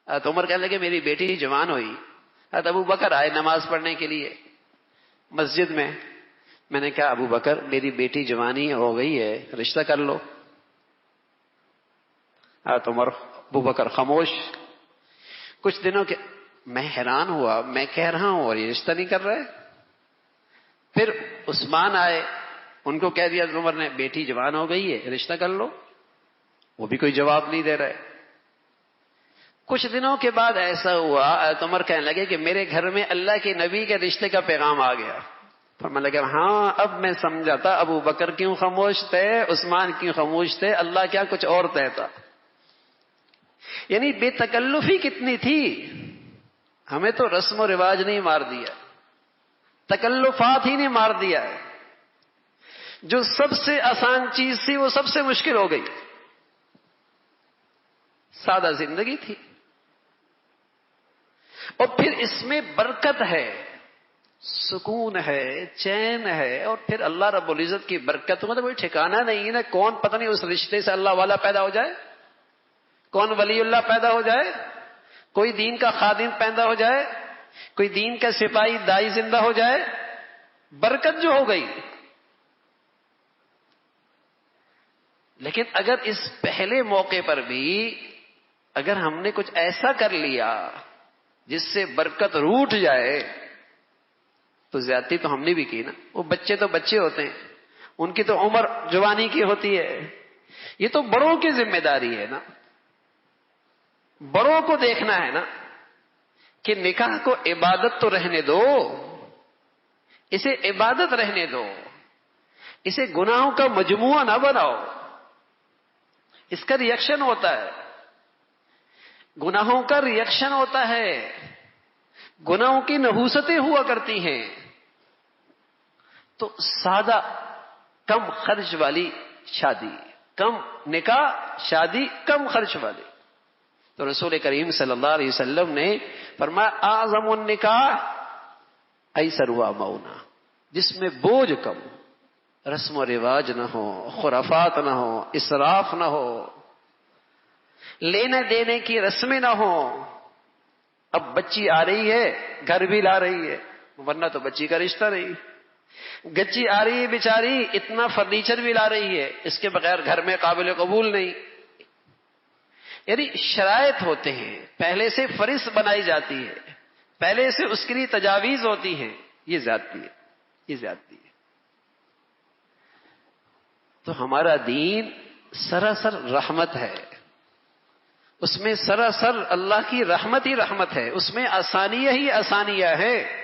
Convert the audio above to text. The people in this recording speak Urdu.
حضرت عمر کہنے لگے میری بیٹی جوان ہوئی. حضرت ابو بکر آئے نماز پڑھنے کے لیے مسجد میں. میں نے کہا ابو بکر میری بیٹی جوانی ہو گئی ہے, رشتہ کر لو. حضرت عمر ابو بکر خاموش. کچھ دنوں کے میں حیران ہوا, میں کہہ رہا ہوں اور یہ رشتہ نہیں کر رہے. پھر عثمان آئے, ان کو کہہ دیا عمر نے بیٹی جوان ہو گئی ہے رشتہ کر لو, وہ بھی کوئی جواب نہیں دے رہے. کچھ دنوں کے بعد ایسا ہوا حضرت عمر کہنے لگے کہ میرے گھر میں اللہ کے نبی کے رشتے کا پیغام آ گیا. فرمانے لگا ہاں اب میں سمجھا تھا ابو بکر کیوں خاموش تھے, عثمان کیوں خاموش تھے, اللہ کیا کچھ اور کہتا. یعنی بے تکلفی کتنی تھی. ہمیں تو رسم و رواج نہیں مار دیا, تکلفات ہی نہیں مار دیا ہے. جو سب سے آسان چیز تھی وہ سب سے مشکل ہو گئی. سادہ زندگی تھی. اور پھر اس میں برکت ہے, سکون ہے, چین ہے. اور پھر اللہ رب العزت کی برکت مطلب کوئی ٹھکانہ نہیں ہے نا. کون پتہ نہیں اس رشتے سے اللہ والا پیدا ہو جائے, کون ولی اللہ پیدا ہو جائے, کوئی دین کا خادم پیدا ہو جائے, کوئی دین کا سپاہی دائی زندہ ہو جائے. برکت جو ہو گئی. لیکن اگر اس پہلے موقع پر بھی اگر ہم نے کچھ ایسا کر لیا جس سے برکت روٹ جائے تو زیادتی تو ہم نے بھی کی نا. وہ بچے تو بچے ہوتے ہیں, ان کی تو عمر جوانی کی ہوتی ہے. یہ تو بڑوں کی ذمہ داری ہے نا, بڑوں کو دیکھنا ہے نا کہ نکاح کو عبادت تو رہنے دو, اسے عبادت رہنے دو, اسے گناہوں کا مجموعہ نہ بناؤ. اس کا ریئیکشن ہوتا ہے, گناہوں کا ریئیکشن ہوتا ہے, گناہوں کی نحوستیں ہوا کرتی ہیں. تو سادہ کم خرچ والی شادی, کم نکاح شادی کم خرچ والی. تو رسول کریم صلی اللہ علیہ وسلم نے فرمایا اعظم النکاح ایسر و مونا, جس میں بوجھ کم, رسم و رواج نہ ہو, خرافات نہ ہو, اسراف نہ ہو, لینے دینے کی رسمیں نہ ہو. اب بچی آ رہی ہے گھر بھی لا رہی ہے, ورنہ تو بچی کا رشتہ نہیں. گچی آ رہی ہے بیچاری, اتنا فرنیچر بھی لا رہی ہے, اس کے بغیر گھر میں قابل قبول نہیں. یعنی شرائط ہوتے ہیں, پہلے سے فہرست بنائی جاتی ہے, پہلے سے اس کے لیے تجاویز ہوتی ہیں. یہ زیادتی ہے, یہ زیادتی ہے. تو ہمارا دین سراسر رحمت ہے, اس میں سراسر اللہ کی رحمت ہی رحمت ہے, اس میں آسانیاں ہی آسانیاں ہے.